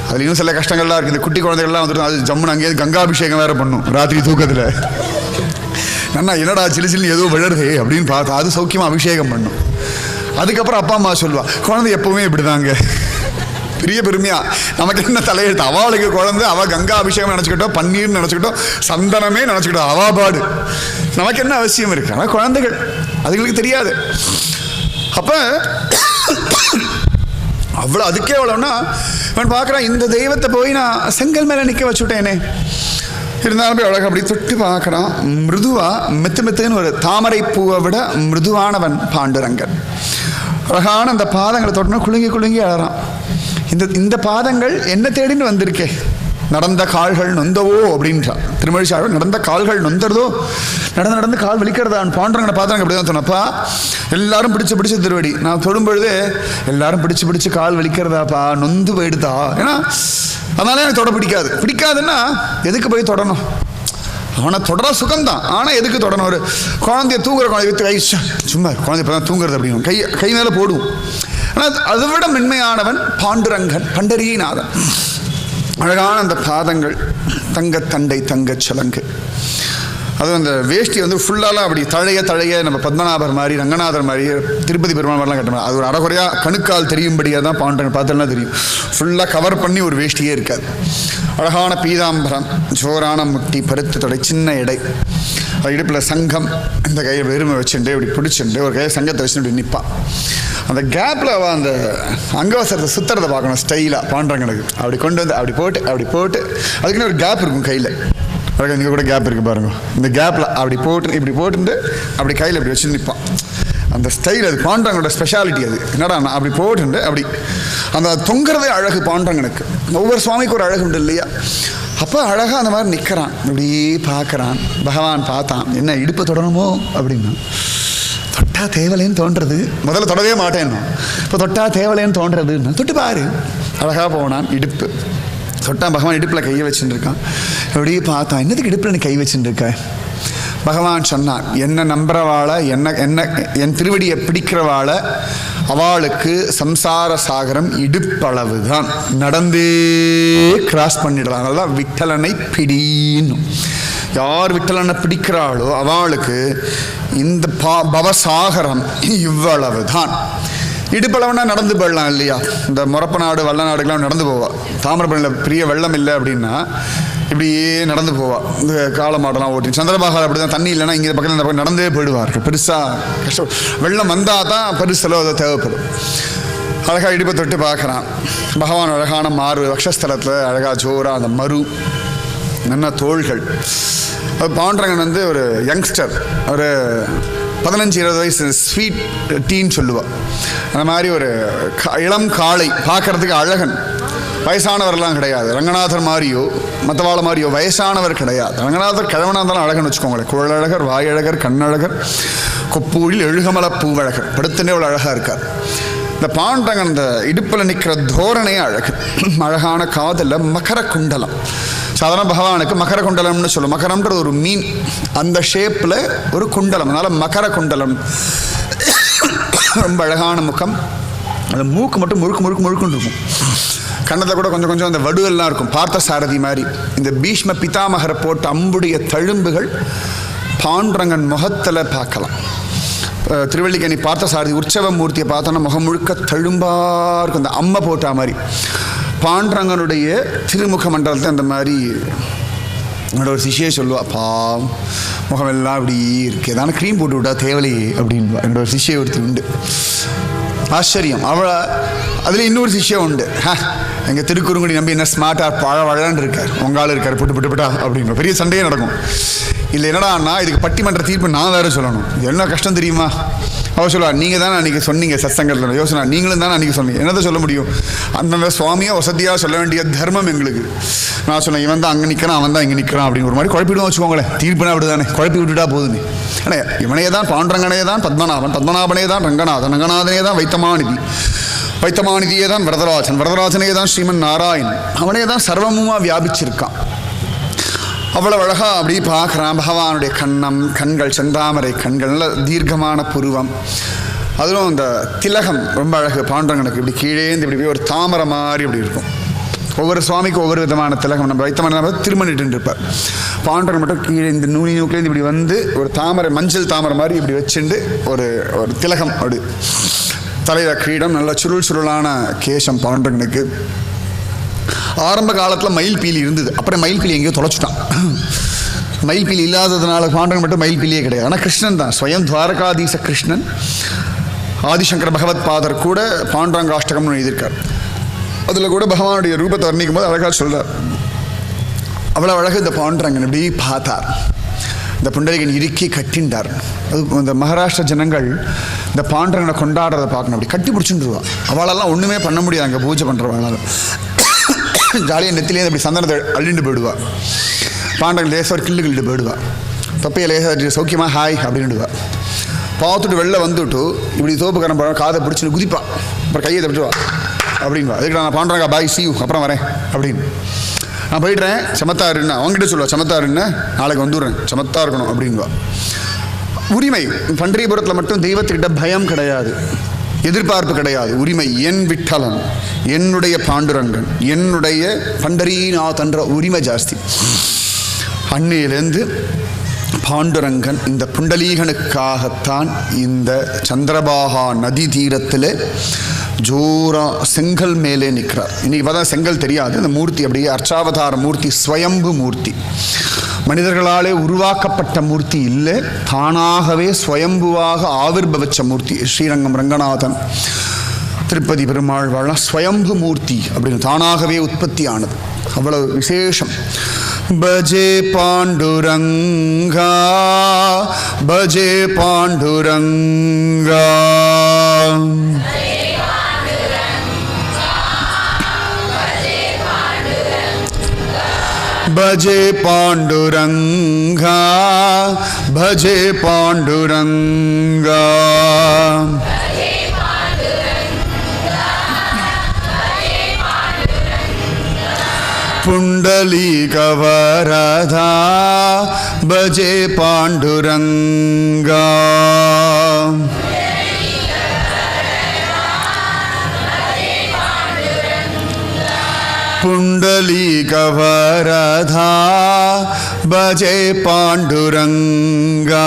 அதுலேயும் சில கஷ்டங்கள்லாம் இருக்குது. இந்த குட்டி குழந்தைகள்லாம் வந்துட்டு அது ஜம்முன்னு அங்கேயே கங்காபிஷேகம் வேறு பண்ணும் ராத்திரி தூக்கத்தில். நன்னா என்னடா சிலு ஏதோ விழருதே அப்படின்னு பார்த்தா அது சௌக்கியமாக அபிஷேகம் பண்ணும். அதுக்கப்புறம் அப்பா அம்மா சொல்லுவா, குழந்தை எப்பவுமே இப்படி தாங்க, பெரிய பெருமையா. நமக்கு என்ன தலையெழுத்து, அவளுக்கு குழந்தை, அவள் கங்கா அபிஷேகம் நினச்சிக்கிட்டோம், பன்னீர்னு நினச்சிக்கிட்டோம், சந்தனமே நினச்சிக்கிட்டோம், அவா பாடு. நமக்கு என்ன அவசியம் இருக்கு, ஆனால் குழந்தைகள் அதுங்களுக்கு தெரியாது. அப்போ அவ்வளோ அதுக்கே எவ்வளோன்னா அவன் பார்க்குறான், இந்த தெய்வத்தை போய் நான் செங்கல் மேலே நிற்க வச்சுட்டேனே. இருந்தாலும் போய் அழகாக அப்படி தொட்டு பார்க்குறான். மிருதுவா மெத்துன்னு ஒரு தாமரை பூவை விட மிருதுவானவன் பாண்டுரங்கன். அழகான அந்த பாதங்களை தொட்டணும், குலுங்கி அழறான். இந்த பாதங்கள் என்ன தேடின்னு வந்திருக்கே, நடந்த கால்கள் நொந்தவோ அப்படின்றான் திருமழிசாழ்வார். நடந்த கால்கள் நொந்தறதோ, நடந்து கால் வலிக்கிறதான். பாண்டுரங்கனை பார்த்தாங்க அப்படி தான் சொன்னப்பா, எல்லாரும் பிடிச்ச திருவடி நான் தொடும்பொழுது எல்லாரும் பிடிச்சு கால் வலிக்கிறதாப்பா, நொந்து போயிடுதா. ஏன்னா அதனால எனக்கு தொட பிடிக்காதுன்னா எதுக்கு போய் தொடணும், அவனை தொடர சுகம்தான். ஆனால் எதுக்கு தொடணும், ஒரு குழந்தைய தூங்குற குழந்தை கை சும்மா குழந்தை இப்போ தான் தூங்குறது அப்படின்னு கை மேலே போடுவோம். ஆனால் அதை விட மென்மையானவன் பாண்டுரங்கன், பண்டரீநாதன். அழகான அந்த பாதங்கள், தங்கத்தண்டை தங்கச் சலங்கு. அதுவும் அந்த வேஷ்டி வந்து ஃபுல்லாலாம் அப்படி தழைய நம்ம பத்மநாபர் மாதிரி, ரங்கநாதர் மாதிரி, திருப்பதி பெருமாள் மாதிரிலாம் கட்டணும். அது ஒரு அறகுறையாக கணுக்கால் தெரியும்படியாக தான் பாண்டரங்கன் பார்த்தோம்னா தெரியும். ஃபுல்லாக கவர் பண்ணி ஒரு வேஷ்டியே இருக்காது. அழகான பீதாம்பரம், ஜோரான முட்டி, பருத்து தொடை, சின்ன எடை, இடுப்பில் சங்கம், இந்த கையை வெறுமை வச்சுட்டு இப்படி பிடிச்சிட்டு ஒரு கையை சங்கத்தை வச்சுட்டு இப்படி நிற்பான். அந்த கேப்பில் அவள் அந்த அங்கவசரத்தை சுத்துறதை பார்க்கணும் ஸ்டைலாக பாண்டரங்கனுக்கு. அப்படி கொண்டு வந்து அப்படி போட்டு அதுக்குன்னு ஒரு கேப் இருக்கும் கையில். இங்கே கூட கேப் இருக்குது பாருங்க, இந்த கேப்பில் அப்படி இப்படி போட்டு அப்படி கையில் இப்படி வச்சு நிற்பான். அந்த ஸ்டைல் அது பாண்டரங்கனோட ஸ்பெஷாலிட்டி. அது என்னடா அப்படி போட்டு அப்படி அந்த தொங்குறதே அழகு பாண்டரங்கனுக்கு. ஒவ்வொரு சுவாமிக்கு ஒரு அழகு உண்டு இல்லையா. அப்போ அழகாக அந்த மாதிரி நிற்கிறான், இப்படி பார்க்குறான். பகவான் பார்த்தான், என்ன இடுப்பை தொடணுமோ அப்படின்னா, தொட்டா தேவலேன்னு தோன்றது. முதல்ல தொடவே மாட்டேன்னா, இப்போ தொட்டா தேவலேன்னு தோன்றதுன்னா தொட்டு பாரு. அழகாக போனான், இடுப்பு தொட்டான். பகவான் இடுப்பில் கையை வச்சுட்டு இருக்கான். எப்படி பார்த்தான், என்னதுக்கு இடுப்பில் நீ கை வச்சுட்டு இருக்க. பகவான் சொன்னான், என்ன நம்புறவாளை, என் திருவடியை பிடிக்கிறவாளை அவளுக்கு சம்சார சாகரம் இடுப்பளவு தான், நடந்தே கிராஸ் பண்ணிடலாம். அதனால்தான் விட்டலனை பிடின்னு. யார் விட்டலனை பிடிக்கிறாளோ அவளுக்கு இந்த பவசாகரம் இவ்வளவு தான். இடுப்பளவுனா நடந்து போயிடலாம் இல்லையா. இந்த முறப்ப நாடு வல்ல நாடுகள்லாம் நடந்து போவா. தாமிரபரணியில் பெரிய வெள்ளம் இல்லை அப்படின்னா இப்படியே நடந்து போவா. இந்த காளை மாடெல்லாம் ஓட்டி. சந்திரபாகால் அப்படி தான், தண்ணி இல்லைன்னா இங்கே பக்கத்தில் இந்த பக்கம் நடந்தே போயிடுவார்கள். பெருசாக கஷ்டம், வெள்ளம் வந்தால் தான் பெருசெலவு அதை தேவைப்படும். அழகாக இடுப்பை தொட்டு பார்க்குறான். பகவான் அழகான மாறு வக்ஷஸ்தலத்தில் அழகாக ஜோராக அந்த மறு நல்ல தோள்கள். அது பாண்டரங்கன் வந்து ஒரு யங்ஸ்டர், ஒரு 15-20 வயசு, ஸ்வீட் டீன்னு சொல்லுவாள். அந்த மாதிரி ஒரு இளம் காளை, பார்க்குறதுக்கு அழகன். வயசானவரெல்லாம் கிடையாது. ரங்கநாதர் மாதிரியோ மற்றவாள மாதிரியோ வயசானவர் கிடையாது. ரங்கநாதர் கிழவனாக இருந்தாலும் அழகன்னு வச்சுக்கோங்களேன். குழலழகர், வாயழகர், கண்ணழகர், கொப்பூழில் எழுகமல பூவழகர், படுத்துனே அவ்வளோ அழகாக இருக்கார். இந்த பாண்டரங்கன் இந்த இடுப்பில் நிற்கிற தோரணையே அழகு. அழகான காதில் மகர குண்டலம். சாதாரண பகவானுக்கு மகர குண்டலம்னு சொல்லும். மகரம்ன்றது ஒரு மீன், அந்த ஷேப்பில் ஒரு குண்டலம், அதனால் மகர குண்டலம். ரொம்ப அழகான முகம். அந்த மூக்கு மட்டும் முழுக்குன்னு இருக்கும். கண்ணத்தில் கூட கொஞ்சம் கொஞ்சம் அந்த வடுவெல்லாம் இருக்கும், பார்த்த சாரதி மாதிரி. இந்த பீஷ்ம பிதாமகரை போட்ட அம்புடைய தழும்புகள் பாண்டரங்கன் முகத்தில் பார்க்கலாம். திருவள்ளிக்கணி பார்த்த சாரதி உற்சவ மூர்த்தியை பார்த்தோன்னா முகம் முழுக்க தழும்பாக இருக்கும், அந்த அம்மை போட்டா மாதிரி. பாண்டரங்கனுடைய திருமுக மண்டலத்தை அந்த மாதிரி என்னோட ஒரு சிஷியை சொல்லுவா, பாவம் முகமெல்லாம் இப்படி இருக்கு, ஏதான க்ரீம் போட்டு விட்டா தேவலையே அப்படின்வா. என்னோட ஒரு சிஷியை ஒருத்தி உண்டு, ஆச்சரியம். அவளை அதில் இன்னொரு சிஷ்யம் உண்டு, எங்கள் திருக்குறுங்குடி நம்பி என்ன ஸ்மார்ட்டாக பழவழன்னு இருக்கார், உங்கால் இருக்கார், புட்டு அப்படின்னு பெரிய சண்டையே நடக்கும். இல்லை என்னடாண்ணா இதுக்கு பட்டிமன்ற தீர்ப்பு நான் வேறு சொல்லணும், என்ன கஷ்டம் தெரியுமா? அவர் சொல்லுவார், நீங்கள் தானே அன்றைக்கி சொன்னீங்க சத்சங்கத்தில், யோசனா நீங்களும் தானே அன்றைக்கி சொன்னீங்க, என்னதை சொல்ல முடியும்? அந்தந்த சுவாமியாக வசதியாக சொல்ல வேண்டிய தர்மம் எங்களுக்கு. நான் சொன்னேன், இவன் தான் அங்கே நிற்கிறான், அவன் தான் இங்கே நிற்கிறான் அப்படின்னு ஒரு மாதிரி குழப்பிடுவோம் வச்சுக்கோங்களேன். தீர்ப்புனா அப்படி தானே, குழப்பி விட்டுட்டா போதுன்னு. ஆனால் இவனே தான் பாண்டரங்கனே தான் பத்மநாபன், பத்மநாபனே தான் ரங்கநாதன், ரங்கநாதனே தான் வைத்தமாநிதி, வைத்தமாநிதியே தான் வரதராஜன், வரதராஜனே தான் ஸ்ரீமன் நாராயணன், அவனே தான் சர்வமுமாக வியாபிச்சிருக்கான். அவ்வளோ அழகாக அப்படி பார்க்குறான். பகவானுடைய கண்கள் செந்தாமரை கண்கள், நல்ல தீர்க்கமான புருவம், அதிலும் அந்த திலகம் ரொம்ப அழகு. பாண்டரங்கனுக்கு இப்படி கீழேந்து இப்படி போய் ஒரு தாமரை மாதிரி இப்படி இருக்கும். ஒவ்வொரு சுவாமிக்கும் ஒவ்வொரு விதமான திலகம். நம்ம வைத்தமான திருமணிட்டு இருப்பார். பாண்டரன் மட்டும் கீழே இந்த நூலேருந்து இப்படி வந்து ஒரு தாமரை, மஞ்சள் தாமரை மாதிரி இப்படி வச்சுட்டு ஒரு ஒரு திலகம், அப்படி தலையில் கிரீடம், நல்ல சுருளான கேசம் பாண்டரங்கனுக்கு. ஆரம்ப காலத்தில் மயில் பீலி இருந்தது, அப்புறம் மயில் பீலி எங்கேயோ தொலைச்சுட்டான். மயில் பீலி இல்லாததுனால பாண்டரங்கன் மட்டும் மயில் பீலியே கிடையாது. ஆனால் கிருஷ்ணன் தான், ஸ்வயம் துவாரகாதீச கிருஷ்ணன். ஆதிசங்கர பகவத் பாதர் கூட பாண்டரங்காஷ்டகம்னு எழுதியிருக்கார். அதில் கூட பகவானுடைய ரூபத்தை வர்ணிக்கும் போது அழகாக சொல்கிறார். அவ்வளோ அழகு இந்த பாண்டரங்கன் இப்படி பார்த்தார். இந்த புண்டரீகன் இறுக்கி கட்டின்றார். அது இந்த மகாராஷ்டிர ஜனங்கள் இந்த பாண்டரங்கனை கொண்டாடுறதை பார்க்கணும், அப்படி கட்டி பிடிச்சுருவா. அவளெல்லாம் ஒன்றுமே பண்ண முடியாது, அங்கே பூஜை பண்ணுறவங்களால ஜாலியாக நெத்திலேயே அப்படி சந்தனத்தை அள்ளிண்டு போயிடுவா. பாண்டரங்கன் லேசாக ஒரு கிள்ளிட்டு போயிடுவா. தொப்பையை லேசாக சௌக்கியமாக ஹாய் அப்படின்னுடுவா. பார்த்துட்டு வெளில வந்துட்டு இப்படி தோப்புக்காரன் பழம் காதை பிடிச்சின்னு குதிப்பா, அப்புறம் கையை தப்பிட்டுவா அப்படின்வா. அதுக்கு நான் பாண்டரங்கா பாய் சி யூ, அப்புறம் வரேன் அப்படின்னு. நான் போயிடுறேன், சமத்தாருன்னா அவங்ககிட்ட சொல்லுவா, சமத்தாருன்னு நாளைக்கு வந்துடுறேன், சமத்தா இருக்கணும் அப்படின்வா. உரிமை. பண்டரிபுரத்தில் மட்டும் தெய்வத்துக்கிட்ட பயம் கிடையாது, எதிர்பார்ப்பு கிடையாது, உரிமை. என் விட்டலன், என்னுடைய பாண்டுரங்கன், என்னுடைய பண்டரீநாதன்ற உரிமை ஜாஸ்தி. அன்னையிலேருந்து பாண்டுரங்கன் இந்த புண்டலீகனுக்காகத்தான் இந்த சந்திரபாகா நதி தீரத்தில் ஜோரா செங்கல் மேலே நிற்கிறார். இன்றைக்கி பார்த்தா செங்கல் தெரியாது, இந்த மூர்த்தி அப்படியே அர்ச்சாவதார மூர்த்தி, ஸ்வயம்பு மூர்த்தி, மனிதர்களாலே உருவாக்கப்பட்ட மூர்த்தி இல்லை, தானாகவே ஸ்வயம்புவாக ஆவிர்பவிச்ச மூர்த்தி. ஸ்ரீரங்கம் ரங்கநாதன், திருப்பதி பெருமாள் வாழலாம் ஸ்வயம்பு மூர்த்தி அப்படின்னு தானாகவே உற்பத்தி ஆனது. அவ்வளவு விசேஷம். பஜே பாண்டுரங்கா, பஜே பாண்டுரங்கா, பஜே பாண்டுரங்கா, பஜே பாண்டுரங்கா. புண்டலீகவரதா, பஜே பாண்டுரங்கா. புண்டலீகவரதா, பஜே பாண்டுரங்கா.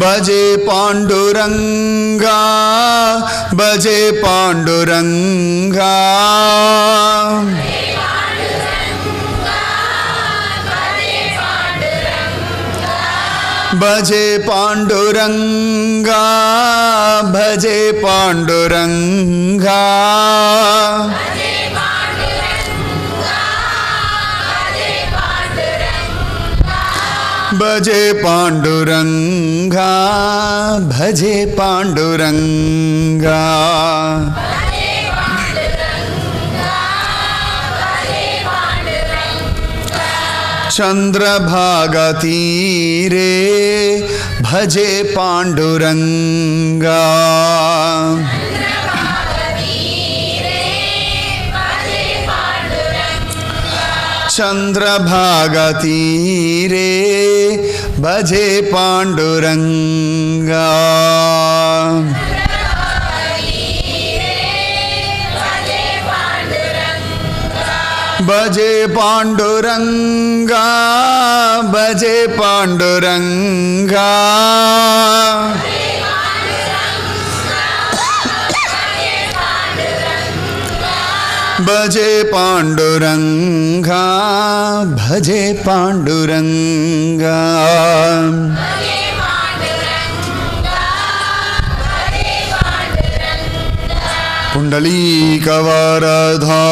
பஜே பாண்டுரங்கா, பஜே பாண்டுரங்கா. பஜே பாண்டுரங்கா, பஜே பாண்டுரங்கா. भजे पांडुरंगा भजे पांडुरंगा चंद्रभागा तीरे भजे पांडुरंगा चंद्रभागा तीरे भजे पांडुरंगा भजे पांडुरंगा भजे पांडुरंगा भजे पांडुरंगा भजे पांडुरंगा पुंडलीकवरधा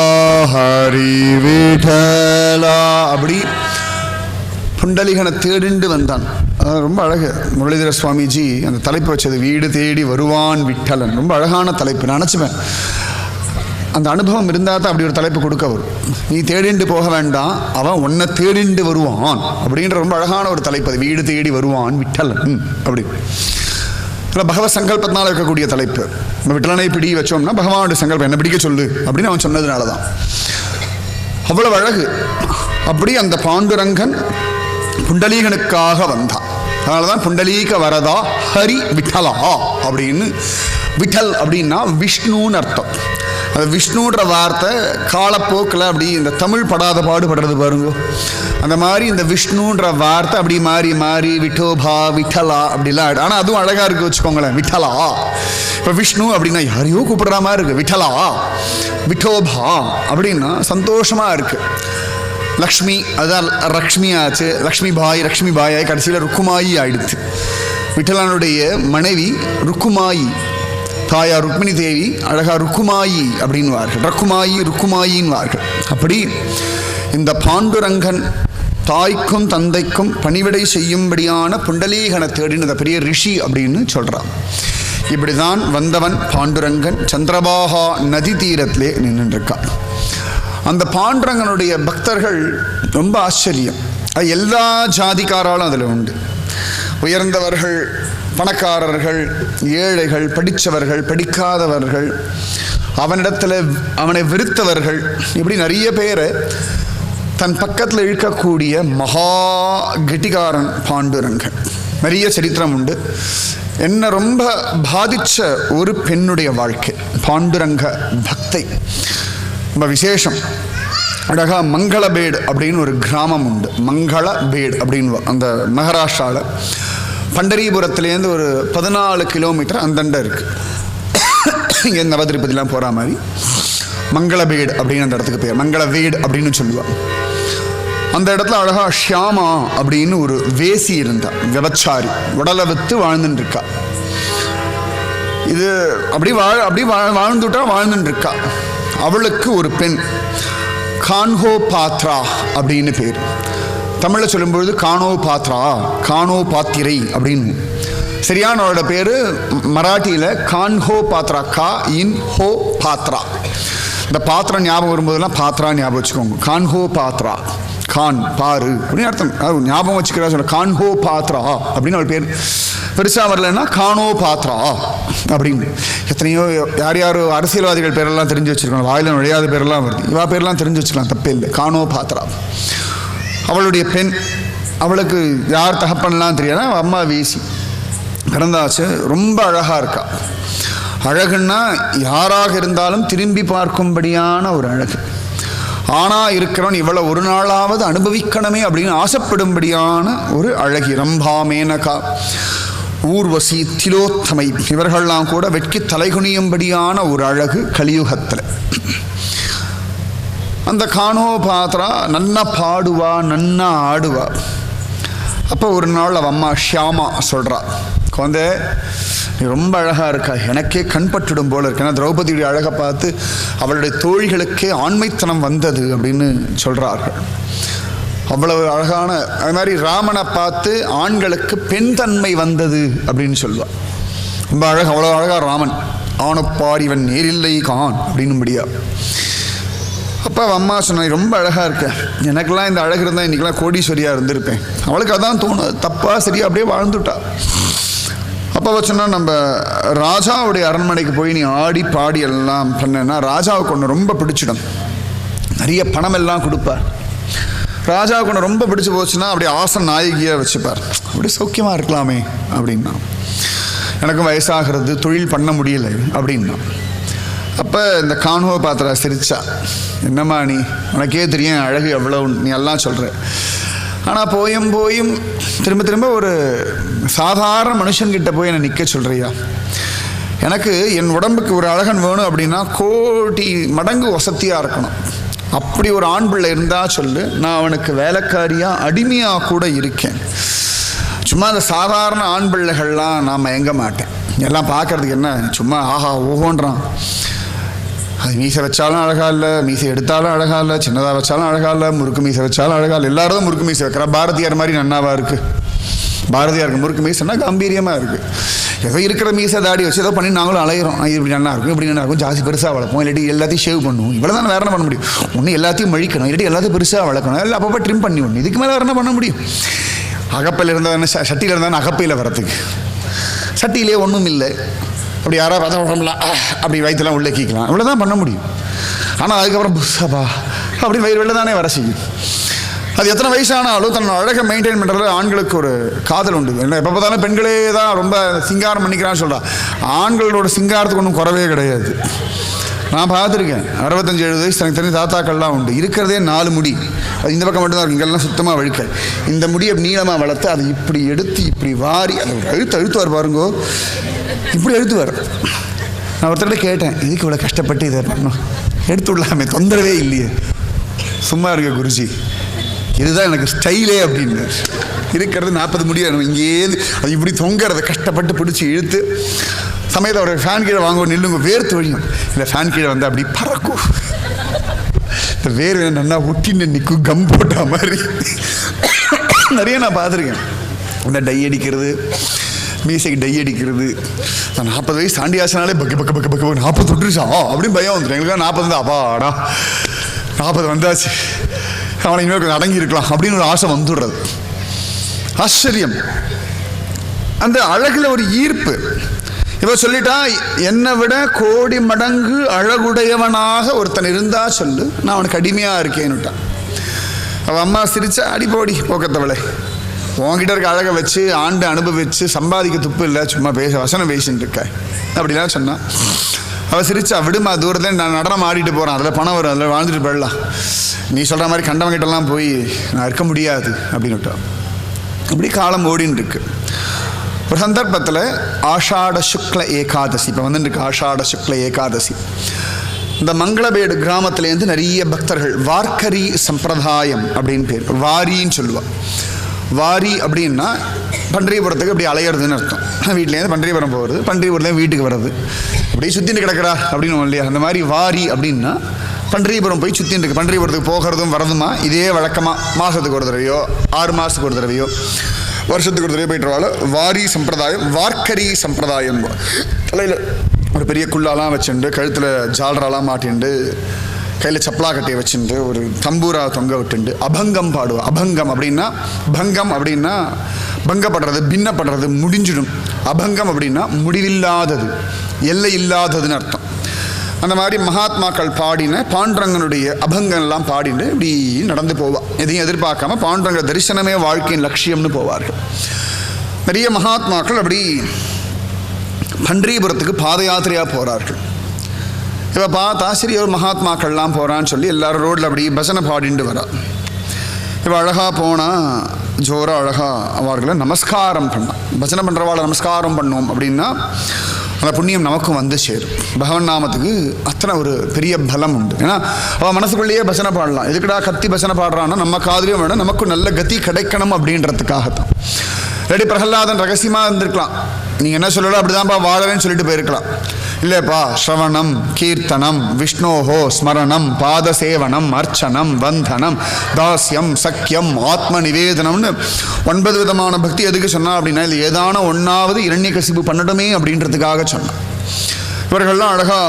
हरि विठला அப்படி புண்டலிகனை தேடிண்டு வந்தான். ரொம்ப அழகு. முரளிதர சுவாமிஜி அந்த தலைப்பு வச்சது வீடு தேடி வருவான் விட்டலன். ரொம்ப அழகான தலைப்பு. நான் நினச்சிப்பேன் அந்த அனுபவம் இருந்தால் தான் அப்படி ஒரு தலைப்பு கொடுக்க வரும். நீ தேடிண்டு போக வேண்டாம், அவன் உன்னை தேடிண்டு வருவான் அப்படின்ற ரொம்ப அழகான ஒரு தலைப்பு அது. வீடு தேடி வருவான் விட்டலன் அப்படி இல்லை பகவத் சங்கல்பத்தினால் இருக்கக்கூடிய தலைப்பு. நம்ம விட்டலனை பிடி வச்சோம்னா பகவானுடைய சங்கல்பம் என்ன பிடிக்க சொல்லு அப்படின்னு அவன் சொன்னதுனால தான் அவ்வளவு அழகு. அப்படி அந்த பாண்டுரங்கன் புண்டலீகனுக்காக வந்தான். அதனால தான் புண்டலீக வரதா ஹரி விட்டலா அப்படின்னு. விட்டல் அப்படின்னா விஷ்ணுன்னு அர்த்தம். அது விஷ்ணுன்ற வார்த்தை காலப்போக்கில் அப்படி இந்த தமிழ் படாத பாடுபடுறது பாருங்க. அந்த மாதிரி இந்த விஷ்ணுன்ற வார்த்தை அப்படி மாறி மாறி விட்டோபா விட்டலா அப்படிலாம். ஆனால் அதுவும் அழகாக இருக்குது வச்சுக்கோங்களேன். விட்டலா இப்போ விஷ்ணு அப்படின்னா யாரையோ கூப்பிடுற மாதிரி இருக்குது. விட்டலா விட்டோபா அப்படின்னா சந்தோஷமாக இருக்குது. லக்ஷ்மி அதான் லக்ஷ்மி ஆச்சு. லக்ஷ்மி பாய் ஆகி கடைசியில் ருக்குமாயி ஆயிடுச்சு. விட்டலனுடைய மனைவி ருக்குமாயி, தாயார் ருக்மிணி தேவி அழகா ருக்குமாயி அப்படின்வார்கள். ருக்குமாயின்வார்கள். அப்படி இந்த பாண்டுரங்கன் தாய்க்கும் தந்தைக்கும் பணிவிடை செய்யும்படியான புண்டலீகனை தேடினத பெரிய ரிஷி அப்படின்னு சொல்றான். இப்படிதான் வந்தவன் பாண்டுரங்கன் சந்திரபாகா நதி தீரத்திலே நின்றுருக்கான். அந்த பாண்டுரங்கனுடைய பக்தர்கள் ரொம்ப ஆச்சரியம். அது எல்லா ஜாதிக்காராலும் அதில் உண்டு. உயர்ந்தவர்கள், பணக்காரர்கள், ஏழைகள், படித்தவர்கள், படிக்காதவர்கள், அவனிடத்தில் அவனை வெறுத்தவர்கள், இப்படி நிறைய பேரை தன் பக்கத்தில் இழுக்கக்கூடிய மகா கெட்டிகாரன் பாண்டுரங்கன். நிறைய சரித்திரம் உண்டு. என்ன ரொம்ப பாதித்த ஒரு பெண்ணுடைய வாழ்க்கை பாண்டுரங்க பக்தை. ரொம்ப விசேஷம். அழகா மங்களபேடு அப்படின்னு ஒரு கிராமம் உண்டு. மங்களபேடு அப்படின்னு அந்த மகாராஷ்டிராவில் பண்டரிபுரத்துலேருந்து ஒரு 14 கிலோமீட்டர் அந்தண்ட இருக்குது. இங்கே நவதிருப்பதிலாம் போகிற மாதிரி மங்களபேடு அப்படின்னு அந்த இடத்துக்கு பேர். மங்களவேடு அப்படின்னு சொல்லுவாள். அந்த இடத்துல அழகா ஷியாமா அப்படின்னு ஒரு வேசி இருந்தா, விபச்சாரி, உடலை விற்று வாழ்ந்துட்டுருக்கா. இது அப்படி வாழ்ந்துட்டா வாழ்ந்துட்டுருக்கா. அவளுக்கு ஒரு பெண் கான்ஹோ பாத்ரா அப்படின்னு பேர். தமிழில் சொல்லும்பொழுது கானோ பாத்ரா, கானோ பாத்திரை அப்படின்னு. சரியானோட பேர் மராட்டியில் கான்ஹோ பாத்ரா, கா இன் ஹோ பாத்ரா. இந்த பாத்திரம் ஞாபகம் வரும்போதெல்லாம் பாத்ரா ஞாபகம் வச்சுக்கோங்க. கான்ஹோ பாத்ரா, கான் பாரு அப்படின்னு அர்த்தம். அது ஞாபகம் வச்சுக்கிறா சொல்ல. கான்ஹோ பாத்ரா அப்படின்னு அவள் பேர். பெருசாக வரலன்னா கானோ பாத்ரா அப்படின்னு. எத்தனையோ யார் யார் அரசியல்வாதிகள் பேரெல்லாம் தெரிஞ்சு வச்சுருக்கணும். வாயில நுழையாத பேரெல்லாம் வருது. இவா பேரெல்லாம் தெரிஞ்சு வச்சுக்கலாம், தப்பே இல்லை. கானோ பாத்ரா அவளுடைய பெண். அவளுக்கு யார் தகப்பன்லாம் தெரியாது. அம்மா வீசி பிறந்தாச்சு. ரொம்ப அழகாக இருக்கா. அழகுன்னா யாராக இருந்தாலும் திரும்பி பார்க்கும்படியான ஒரு அழகு. ஆனால் இருக்கிறவன் இவளை ஒரு நாளாவது அனுபவிக்கணுமே அப்படின்னு ஆசைப்படும்படியான ஒரு அழகி. ரம்பா, மேனகா, ஊர்வசி, திலோத்தமை இவர்கள்லாம் கூட வெட்கி தலைகுனியும்படியான ஒரு அழகு கலியுகத்தில். அந்த கானோ பாத்ரா நன்னா பாடுவா, நன்னா ஆடுவா. அப்போ ஒரு நாள் அவள் அம்மா ஷியாமா சொல்கிறா, குழந்தை நீ ரொம்ப அழகாக இருக்கா, எனக்கே கண்பட்டுடும் போல இருக்கு. ஏன்னா திரௌபதியுடைய அழகை பார்த்து அவளுடைய தோழிகளுக்கே ஆண்மைத்தனம் வந்தது அப்படின்னு சொல்கிறார்கள். அவ்வளவு அழகான. அது மாதிரி ராமனை பார்த்து ஆண்களுக்கு பெண் தன்மை வந்தது அப்படின்னு சொல்லுவாள். ரொம்ப அழகு, அவ்வளோ அழகா ராமன். ஆணுப்பார் இவன் நேரில்லை கான் அப்படின்னும்படியா. அப்போ அம்மா சொன்ன ரொம்ப அழகாக இருக்க, எனக்கெல்லாம் இந்த அழகு இருந்தால் இன்றைக்கெல்லாம் கோடீஸ்வரியாக இருந்திருப்பேன். அவளுக்கு அதான் தோணும், தப்பாக சரியா அப்படியே வாழ்ந்துட்டா. அப்போ சொன்னா நம்ம ராஜாவுடைய அரண்மனைக்கு போய் நீ ஆடி பாடி எல்லாம் பண்ணேன்னா ராஜாவுக்கு ஒன்று ரொம்ப பிடிச்சிடும், நிறைய பணம் எல்லாம் கொடுப்பார். ராஜாவுக்கு ஒன்று ரொம்ப பிடிச்சி போச்சுன்னா அப்படியே ஆசன நாயகியாக வச்சுப்பார். அப்படி சௌக்கியமாக இருக்கலாமே அப்படின்னா. எனக்கும் வயசாகிறது, தொழில் பண்ண முடியலை அப்படின்னா. அப்போ இந்த காணுவ பாத்திரா சிரிச்சா, என்னம்மா நீ, உனக்கே தெரியும் அழகு எவ்வளோ நீ எல்லாம் சொல்கிற, ஆனால் போயும் போயும் திரும்ப திரும்ப ஒரு சாதாரண மனுஷன்கிட்ட போய் என்னை நிற்க சொல்கிறியா? எனக்கு என் உடம்புக்கு ஒரு அழகன் வேணும் அப்படின்னா கோடி மடங்கு வசதியாக இருக்கணும். அப்படி ஒரு ஆண் பிள்ளை இருந்தால் சொல்லு, நான் அவனுக்கு வேலைக்காரியாக அடிமையாக கூட இருக்கேன். சும்மா அந்த சாதாரண ஆண் பிள்ளைகள்லாம் நான் மயங்க மாட்டேன். எல்லாம் பார்க்கறதுக்கு என்ன சும்மா ஆஹா ஓஹோன்றான். அது மீசை வச்சாலும் அழகா இல்லை, மீசை எடுத்தாலும் அழகா இல்லை, சின்னதாக வச்சாலும் அழகா இல்லை, முறுக்கு மீசை வச்சாலும் அழகா இல்லை. எல்லாரும் முறுக்கு மீசை வைக்கிறா. பாரதியார் மாதிரி நன்னாவா இருக்குது? பாரதியாருக்கு முறுக்கு மீசைன்னா கம்பீரியமாக இருக்குது. ஏதோ இருக்கிற மீசை தாடி வச்சு ஏதோ பண்ணி நாங்களும் அலையிறோம். இப்படி நல்லா இருக்கும், இப்படி நல்லா இருக்கும், ஜாஸ்தி பெருசாக வளர்ப்போம், இல்லாட்டி எல்லாத்தையும் ஷேவ் பண்ணுவோம். இவ்வளோ தான் வேறு என்ன பண்ண முடியும்? ஒன்று எல்லாத்தையும் மழிக்கணும், இல்லாட்டி எல்லாத்தையும் பெருசாக வளர்க்கணும், இல்லை அப்பப்போ ட்ரிம் பண்ணி ஒன்று. இதுக்கு மேலே வேறு என்ன பண்ண முடியும்? அகப்பையில் இருந்தால் சட்டியில் இருந்தால் அகப்பையில் வரத்துக்கு, சட்டியிலே ஒன்றும் இல்லை. அப்படி யாராவது பார்த்தா உடம்புலாம் அப்படி வயிற்றுலாம் உள்ளே கீக்கலாம், இவ்வளோ தான் பண்ண முடியும். ஆனால் அதுக்கப்புறம் புதுசாப்பா அப்படி வயிறு வெளில தானே வர செய்யும். அது எத்தனை வயசானாலும் தன்னோட அழகை மெயின்டைன் பண்ணுறது ஆண்களுக்கு ஒரு காதல் உண்டு. என்ன எப்போ பார்த்தாலும் பெண்களே தான் ரொம்ப சிங்காரம் பண்ணிக்கிறான்னு சொல்கிறா. ஆண்களோட சிங்காரத்துக்கு ஒன்றும் குறவே கிடையாது. நான் பார்த்துருக்கேன், 65-70 வயசு எனக்கு தெரிஞ்ச தாத்தாக்கள்லாம் உண்டு. இருக்கிறதே 4 முடி, அது இந்த பக்கம் மட்டும்தான் இருக்கும், இங்கெல்லாம் சுத்தமாக வழுக்க. இந்த முடியை நீளமாக வளர்த்து அதை இப்படி எடுத்து இப்படி வாரி அதை அழுத்துவார் பாருங்கோ, இப்படி அழுத்துவார். நான் ஒருத்தர்கிட்ட கேட்டேன், இதுக்கு இவ்வளோ கஷ்டப்பட்டு இதை பண்ணோம், எடுத்து விடலாமே, தொந்தரவே இல்லையே, சும்மா இருக்க குருஜி, இதுதான் எனக்கு ஸ்டைலே அப்படின்னு. இருக்கிறது 40 முடியாது, இங்கேருந்து அது இப்படி தொங்குறத கஷ்டப்பட்டு பிடிச்சி இழுத்து சமயத்தில் ஒரு ஃபேன் கீழே வாங்க நில்லுங்க, வேர்த்து வழியும். இல்லை ஃபேன் கீழே வந்து அப்படி பறக்கும், இந்த வேர்வை நல்லா ஒட்டின்னு நிற்கும், கம் போட்ட மாதிரி நிறைய நான் பார்த்துருக்கேன். இந்த டை அடிக்கிறது, மீசைக்கு டை அடிக்கிறது. நான் 40 வயசு தாண்டி ஆச்சுனாலே பக்கு பக்க பக்க பக்க 40 தொட்டுருச்சா அப்படின்னு பயம் வந்துடும் எங்களுக்கு. 40 தான், அப்பாடா 40 வந்தாச்சு, அவனை இனிமேல் கொஞ்சம் அடங்கி இருக்கலாம் அப்படின்னு ஒரு ஆசை வந்துடுறது. ஆச்சரியம், அந்த அழகுல ஒரு ஈர்ப்பு. இவ சொல்லிட்டா, என்னை விட கோடி மடங்கு அழகுடையவனாக ஒருத்தன் இருந்தா சொல்லு, நான் அவனுக்கு அடிமையா இருக்கேன்னுட்டான். அவ அம்மா சிரிச்சா, அடி போடி போக்கத்தவளை, உன்கிட்ட இருக்க அழகை வச்சு ஆண்டு அனுபவிச்சு சம்பாதிக்க துப்பு இல்லை, சும்மா வசனம் பேசின்னு இருக்க அப்படிலாம் சொன்னான். அவள் சிரிச்சா, விடுமா, தூரத்தில் நான் நடனம் ஆடிட்டு போகிறேன், அதில் பணம் வரும், அதில் வாழ்ந்துட்டு போயிடலாம், நீ சொல்கிற மாதிரி கண்டவங்கிட்டலாம் போய் நான் இருக்க முடியாது அப்படின்னுட்டா. இப்படி காலம் ஓடின்னு இருக்கு. ஒரு சந்தர்ப்பத்தில் ஆஷாட சுக்ல ஏகாதசி, இப்போ வந்துருக்கு ஆஷாட சுக்ல ஏகாதசி. இந்த மங்களபேடு கிராமத்துலேருந்து நிறைய பக்தர்கள், வார்க்கரி சம்பிரதாயம் அப்படின்னு பேர், வாரின்னு சொல்லுவாள். வாரி அப்படின்னா பன்றியபுரத்துக்கு அப்படி அலையிறதுன்னு அர்த்தம். வீட்டிலேருந்து பன்றியபுரம் போகிறது, பன்றியபுரத்துலேருந்து வீட்டுக்கு வர்றது, அப்படியே சுற்றின்னு கிடக்கிறா அப்படின்னு இல்லையா. அந்த மாதிரி வாரி அப்படின்னா பன்றியபுரம் போய் சுற்றின்னு இருக்கு. பன்றியபுரத்துக்கு போகிறதும் வரதுமா இதே வழக்கமாக மாதத்துக்கு ஒரு தடவையோ 6 மாதத்துக்கு ஒரு தடவையோ வருஷத்துக்கு ஒரு தடவை போயிட்டுருவாள். வாரி சம்பிரதாயம், வார்க்கரி சம்பிரதாயம். தலையில் ஒரு பெரிய குள்ளாலாம் வச்சுண்டு, கழுத்தில் ஜால்ராலாம் மாட்டிண்டு, கையில் சப்பலா கட்டையை வச்சுட்டு, ஒரு தம்பூரா தொங்க விட்டுண்டு அபங்கம் பாடுவோம். அபங்கம் அப்படின்னா, பங்கம் அப்படின்னா பங்கப்படுறது, பின்னப்படுறது, முடிஞ்சிடும். அபங்கம் அப்படின்னா முடிவில்லாதது, எல்லை இல்லாததுன்னு அர்த்தம். அந்த மாதிரி மகாத்மாக்கள் பாடின பாண்டுரங்கனுடைய அபங்கம்லாம் பாடிட்டு இப்படி நடந்து போவாள். எதையும் எதிர்பார்க்காம பாண்டுரங்க தரிசனமே வாழ்க்கையின் லட்சியம்னு போவார்கள். நிறைய மகாத்மாக்கள் அப்படி பன்றியபுரத்துக்கு பாத யாத்திரையாக போகிறார்கள். இப்போ பார்த்தா சரி, ஒரு மகாத்மாக்கள்லாம் போகிறான்னு சொல்லி எல்லாரும் ரோட்டில் அப்படி பஜனை பாடிட்டு வரா. இப்போ அழகாக போனால் ஜோராக அழகாக அவர்களை நமஸ்காரம் பண்ணான். பஜனை பண்ணுறவாளை நமஸ்காரம் பண்ணோம் அப்படின்னா அந்த புண்ணியம் நமக்கும் வந்து சேரும். பகவன் நாமத்துக்கு அத்தனை ஒரு பெரிய பலம் உண்டு. ஏன்னா அவள் மனசுக்குள்ளேயே பஜனை பாடலாம். எதுக்குடா கத்தி பஜனை பாடுறான்னா நம்ம காதுலையும் வேணும், நமக்கும் நல்ல கதி கிடைக்கணும் அப்படின்றதுக்காகத்தான். ரெடி பிரகலாதன் ரகசியமாக இருந்திருக்கலாம், நீங்கள் என்ன சொல்லலாம் அப்படிதான்ப்பா வாழறேன்னு சொல்லிட்டு போயிருக்கலாம். இல்லைப்பா ஸ்ரவணம் கீர்த்தனம் விஷ்ணோஹோ ஸ்மரணம் பாதசேவனம் அர்ச்சனம் வந்தனம் தாஸ்யம் சக்கியம் ஆத்ம நிவேதனம்னு 9 விதமான பக்தி எதுக்கு சொன்னா அப்படின்னா இது ஏதான ஒன்றாவது இரண்யகசிபு பண்ணட்டுமே அப்படின்றதுக்காக சொன்னான். இவர்கள்லாம் அழகா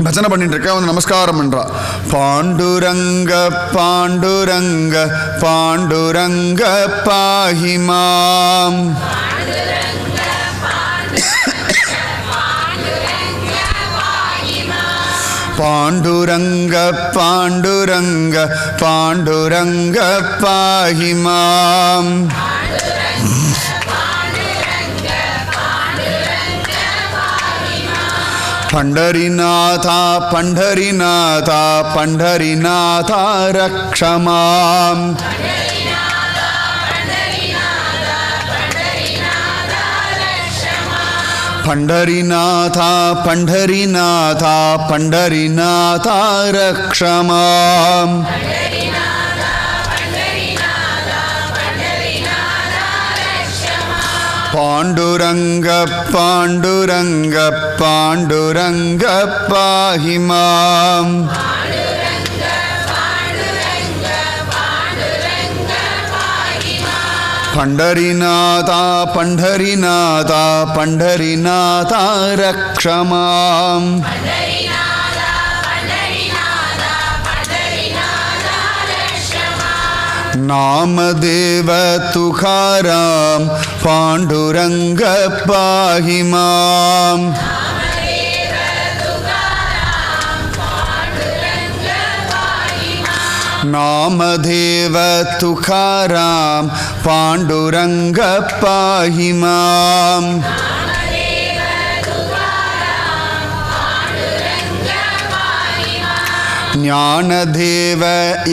பஜனை பண்ணிட்டு இருக்க வந்து நமஸ்காரம் பண்றா. பாண்டுரங்க பாண்டுரங்க பாண்டுரங்க பாஹிமாம் பாண்டுரங்க பாண்டுரங்க பாண்டுரங்க பாஹிமாம் பண்டரிநாதா பண்டரிநாதா பண்டரிநாதா ரக்ஷமாம் பண்டரிநாதா பண்டரிநாதா பண்டரிநாதா ரக்ஷமாம் பாண்டுரங்க பாண்டுரங்க பாண்டுரங்க பாஹிமாம் பண்டரிநாதா பண்டரிநாதா பண்டரிநாதா ரக்ஷமாம் நாமதேவ துகாராம் பாண்டுரங்க பாஹிமாம் நாமதேவ துகாராம் பாண்டுரங்க பாஹிமாம் ஞானதேவ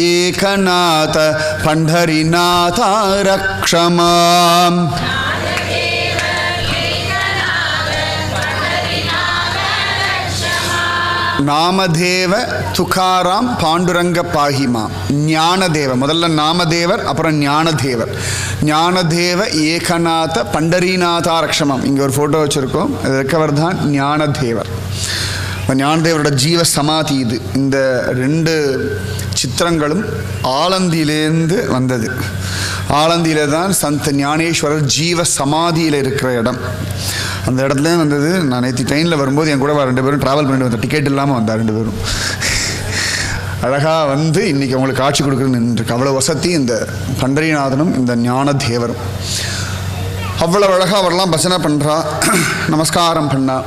ஏகநாத பண்டரிநாத ரக்ஷமாம் நாமதேவ துகாராம் பாண்டுரங்க பாஹிமாம். ஞானதேவ முதல்ல நாமதேவர் அப்புறம் ஞானதேவர். ஞானதேவ ஏகநாத பண்டரிநாதா ரக்ஷமாம். இங்கே ஒரு ஃபோட்டோ வச்சுருக்கோம். இது இருக்கவர் தான் ஞானதேவர். ஞானதேவரோட ஜீவ சமாதி இது. இந்த 2 சித்திரங்களும் ஆலந்தியிலேருந்து வந்தது. ஆலந்தியில தான் சந்த ஞானேஸ்வரர் ஜீவ சமாதியில் இருக்கிற இடம். அந்த இடத்துல வந்தது. நான் நேற்று ட்ரெயினில் வரும்போது என் கூட 2 பேரும் ட்ராவல் பண்ணிட்டு வந்தேன். டிக்கெட் இல்லாமல் வந்தா 2 பேரும். அழகாக வந்து இன்றைக்கி அவங்களுக்கு காட்சி கொடுக்குறதுன்னு அவ்வளோ வசதி இந்த பண்டரிநாதனும் இந்த ஞானதேவரும். அவ்வளோ அழகாக அவரெல்லாம் பஜனை பண்ணுறா, நமஸ்காரம் பண்ணா.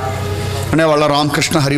உடனே அவள ராமகிருஷ்ண ஹரி